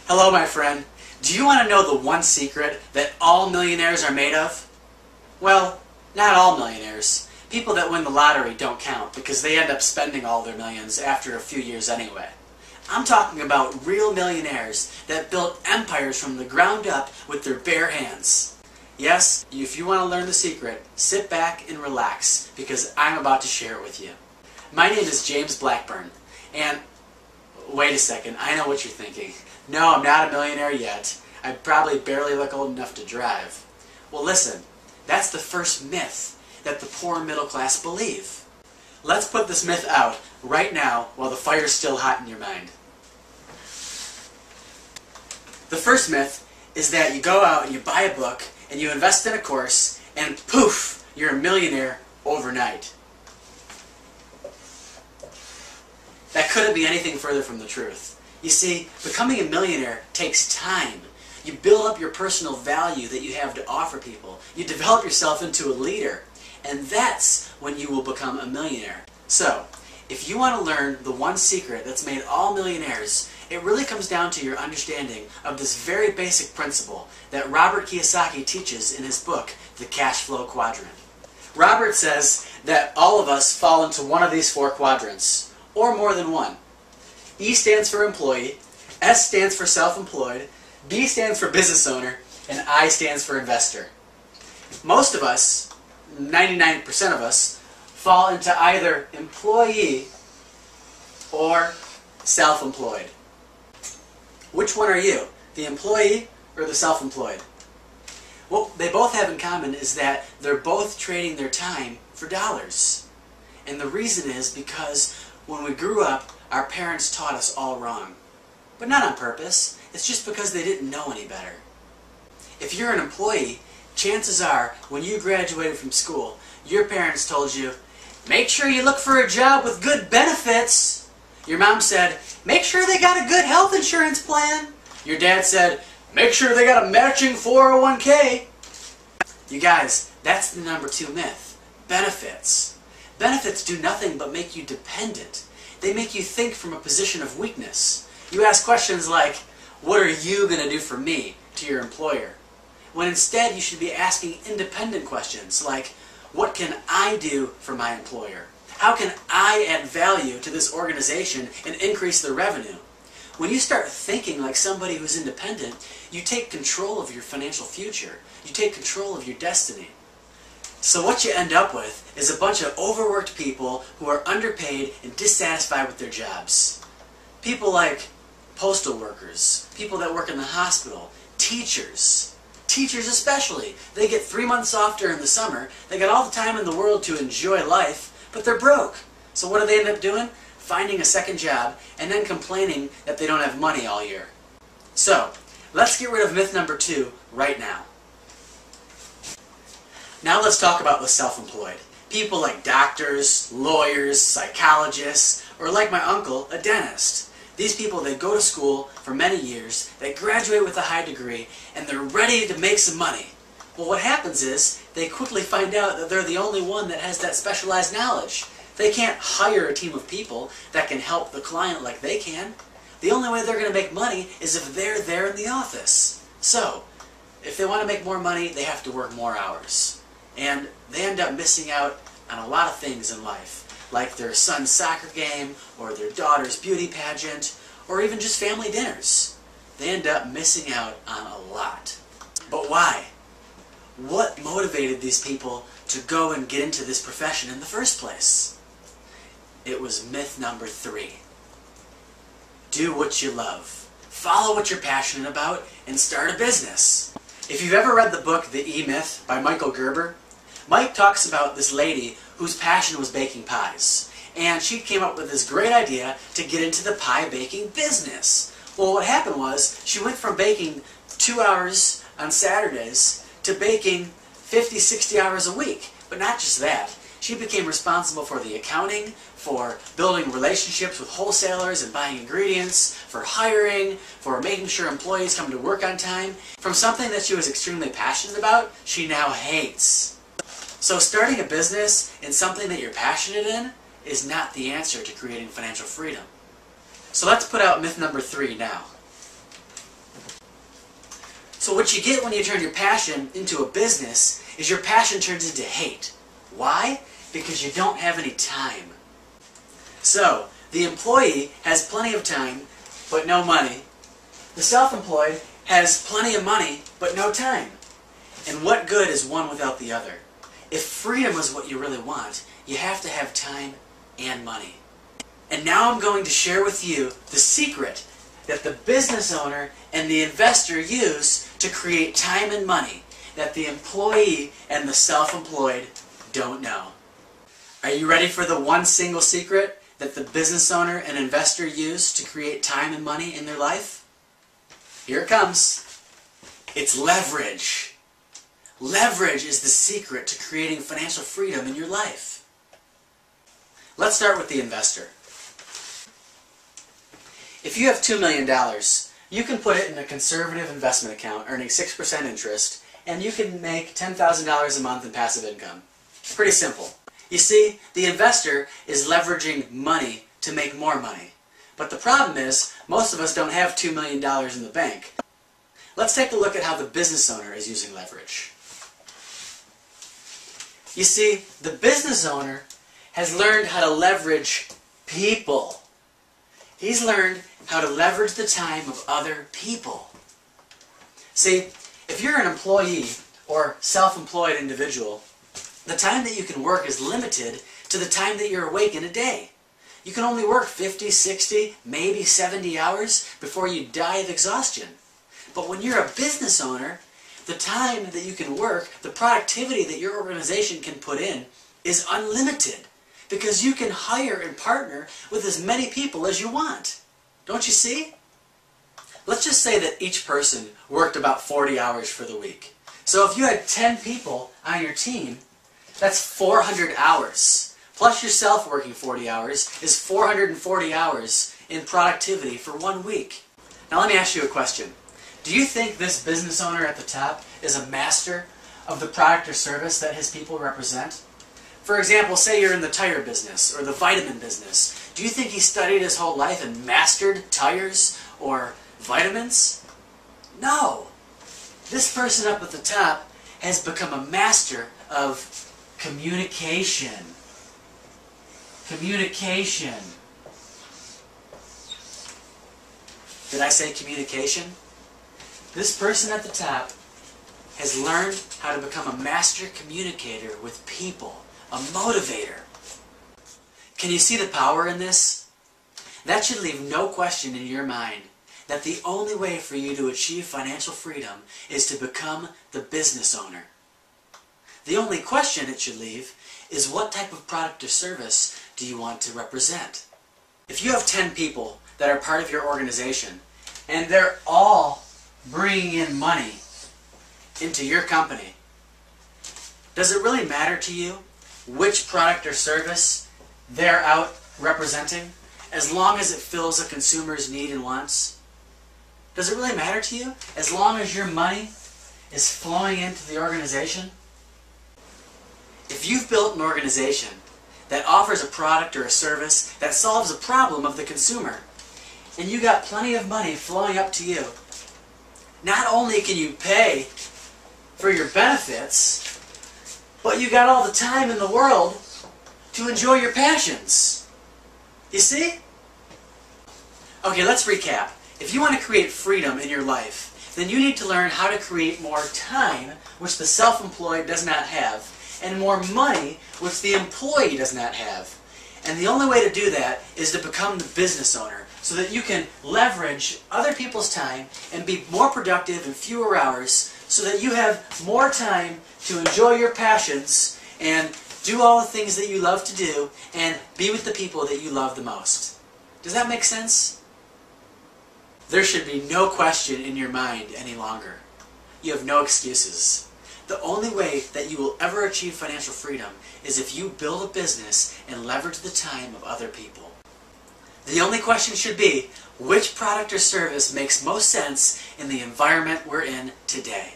Hello, my friend. Do you want to know the one secret that all millionaires are made of? Well, not all millionaires. People that win the lottery don't count because they end up spending all their millions after a few years anyway. I'm talking about real millionaires that built empires from the ground up with their bare hands. Yes, if you want to learn the secret, sit back and relax because I'm about to share it with you. My name is James Blackburn, and wait a second, I know what you're thinking. No, I'm not a millionaire yet. I probably barely look old enough to drive. Well, listen, that's the first myth that the poor middle class believe. Let's put this myth out right now while the fire's still hot in your mind. The first myth is that you go out and you buy a book and you invest in a course and poof, you're a millionaire overnight. That couldn't be anything further from the truth. You see, becoming a millionaire takes time. You build up your personal value that you have to offer people. You develop yourself into a leader. And that's when you will become a millionaire. So, if you want to learn the one secret that's made all millionaires, it really comes down to your understanding of this very basic principle that Robert Kiyosaki teaches in his book, The Cash Flow Quadrant. Robert says that all of us fall into one of these four quadrants, or more than one. E stands for employee, S stands for self-employed, B stands for business owner, and I stands for investor. Most of us, 99% of us, fall into either employee or self-employed. Which one are you? The employee or the self-employed? What they both have in common is that they're both trading their time for dollars. And the reason is because when we grew up, our parents taught us all wrong. But not on purpose. It's just because they didn't know any better. If you're an employee, chances are, when you graduated from school, your parents told you, make sure you look for a job with good benefits. Your mom said, make sure they got a good health insurance plan. Your dad said, make sure they got a matching 401k. You guys, that's the number 2 myth. Benefits. Benefits do nothing but make you dependent. They make you think from a position of weakness. You ask questions like, what are you going to do for me, to your employer? When instead you should be asking independent questions like, what can I do for my employer? How can I add value to this organization and increase their revenue? When you start thinking like somebody who's independent, you take control of your financial future. You take control of your destiny. So what you end up with is a bunch of overworked people who are underpaid and dissatisfied with their jobs. People like postal workers, people that work in the hospital, teachers. Teachers especially. They get 3 months off during the summer. They got all the time in the world to enjoy life, but they're broke. So what do they end up doing? Finding a second job and then complaining that they don't have money all year. So, let's get rid of myth number 2 right now. Now let's talk about the self-employed. People like doctors, lawyers, psychologists, or like my uncle, a dentist. These people, they go to school for many years, they graduate with a high degree, and they're ready to make some money. Well, what happens is, they quickly find out that they're the only one that has that specialized knowledge. They can't hire a team of people that can help the client like they can. The only way they're going to make money is if they're there in the office. So, if they want to make more money, they have to work more hours. And they end up missing out on a lot of things in life, like their son's soccer game, or their daughter's beauty pageant, or even just family dinners. They end up missing out on a lot. But why? What motivated these people to go and get into this profession in the first place? It was myth number 3. Do what you love. Follow what you're passionate about and start a business. If you've ever read the book The E-Myth by Michael Gerber, Mike talks about this lady whose passion was baking pies. And she came up with this great idea to get into the pie baking business. Well, what happened was she went from baking 2 hours on Saturdays to baking 50, 60 hours a week. But not just that. She became responsible for the accounting, for building relationships with wholesalers and buying ingredients, for hiring, for making sure employees come to work on time. From something that she was extremely passionate about, she now hates. So starting a business in something that you're passionate in is not the answer to creating financial freedom. So let's put out myth number 3 now. So what you get when you turn your passion into a business is your passion turns into hate. Why? Because you don't have any time. So, the employee has plenty of time, but no money. The self-employed has plenty of money, but no time. And what good is one without the other? If freedom is what you really want, you have to have time and money. And now I'm going to share with you the secret that the business owner and the investor use to create time and money that the employee and the self-employed don't know. Are you ready for the one single secret that the business owner and investor use to create time and money in their life? Here it comes. It's leverage. Leverage is the secret to creating financial freedom in your life. Let's start with the investor. If you have $2 million, you can put it in a conservative investment account earning 6% interest, and you can make $10,000 a month in passive income. Pretty simple. You see, the investor is leveraging money to make more money. But the problem is, most of us don't have $2 million in the bank. Let's take a look at how the business owner is using leverage. You see, the business owner has learned how to leverage people. He's learned how to leverage the time of other people. See, if you're an employee or self-employed individual, the time that you can work is limited to the time that you're awake in a day. You can only work 50, 60, maybe 70 hours before you die of exhaustion. But when you're a business owner, the time that you can work, the productivity that your organization can put in is unlimited because you can hire and partner with as many people as you want. Don't you see? Let's just say that each person worked about 40 hours for the week. So if you had 10 people on your team, that's 400 hours. Plus yourself working 40 hours is 440 hours in productivity for 1 week. Now let me ask you a question. Do you think this business owner at the top is a master of the product or service that his people represent? For example, say you're in the tire business or the vitamin business. Do you think he studied his whole life and mastered tires or vitamins? No. This person up at the top has become a master of communication. Communication. Did I say communication? This person at the top has learned how to become a master communicator with people, a motivator. Can you see the power in this? That should leave no question in your mind that the only way for you to achieve financial freedom is to become the business owner. The only question it should leave is what type of product or service do you want to represent? If you have 10 people that are part of your organization and they're all bringing in money into your company, does it really matter to you which product or service they're out representing as long as it fills a consumer's need and wants? Does it really matter to you as long as your money is flowing into the organization? If you've built an organization that offers a product or a service that solves a problem of the consumer, and you got plenty of money flowing up to you, not only can you pay for your benefits, but you got all the time in the world to enjoy your passions. You see? Okay, let's recap. If you want to create freedom in your life, then you need to learn how to create more time, which the self-employed does not have, and more money, which the employee does not have. And the only way to do that is to become the business owner, so that you can leverage other people's time and be more productive in fewer hours, so that you have more time to enjoy your passions and do all the things that you love to do and be with the people that you love the most. Does that make sense? There should be no question in your mind any longer. You have no excuses. The only way that you will ever achieve financial freedom is if you build a business and leverage the time of other people. The only question should be, which product or service makes most sense in the environment we're in today?